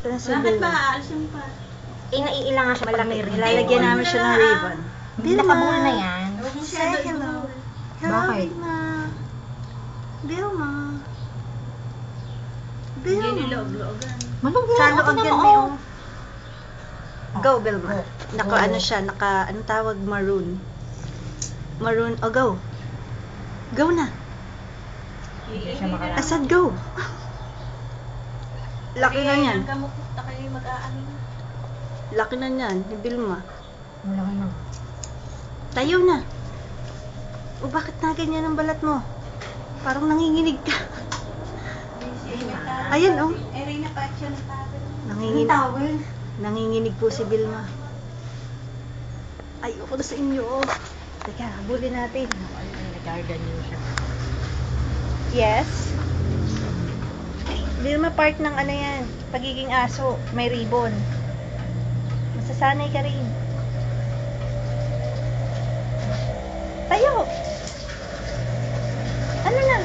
Ito na si Bakit ba Vilma. aalisin pa? Naiilang nga siya pag may ribbon. Lalagyan namin siya ng ribbon. Nakabuo na yan. Huwag mo Say siya hello. doon. Hello, Bakit? Vilma. Vilma. Hindi Vilma. niloob-loogan. Manong Sa ako loob na yan mo. may Go, Vilma. Go. Naka ano siya, naka, anong tawag, maroon. Maroon, oh go. Go na. Hindi siya makalala. Asad, go. Laki na niyan. Hanggang mapunta kayo mag-aano na. Laki na niyan, ni Vilma. Malaki na. Tayo na. O bakit na ganyan ang balat mo? Parang nanginginig ka. Ayan, oh. Eh, Reyna pa siya ng tawel. Nanginginig. Nanginginig po si Vilma. Ayoko na sa inyo. Teka, habulin natin. Nag-garden siya. Yes. Vilma, part ng ano yan, pagiging aso, may ribbon. Masasanay ka rin. Tayo! Ano na?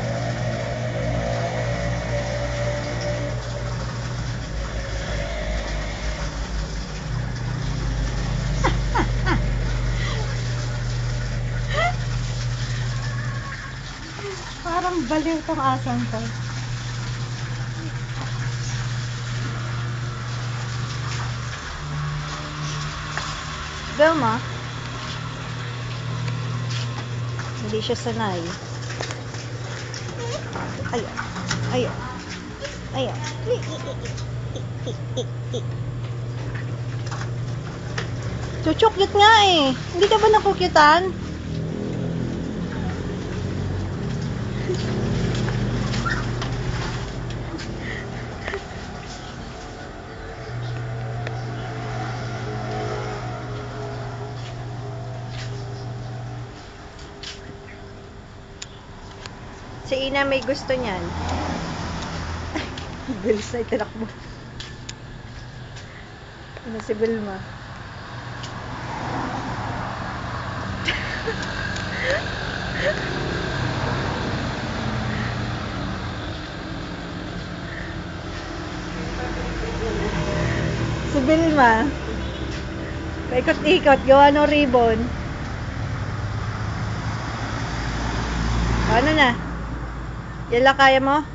Parang baliw tong asang to. Vilma? Hindi siya sanay. Ayan. Ayan. Ayan. Chuchukyut nga eh. Hindi ka ba nakukyutan? Si Ina may gusto niyan. Bilis na itinakbo. Ano si Vilma? Si Vilma. Paikot-ikot, gawa ng ribbon. Ano na? Yan lang kaya mo?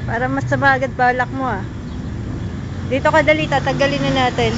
Para mas agad balak mo ah. Dito ka dali, tatanggalin na natin.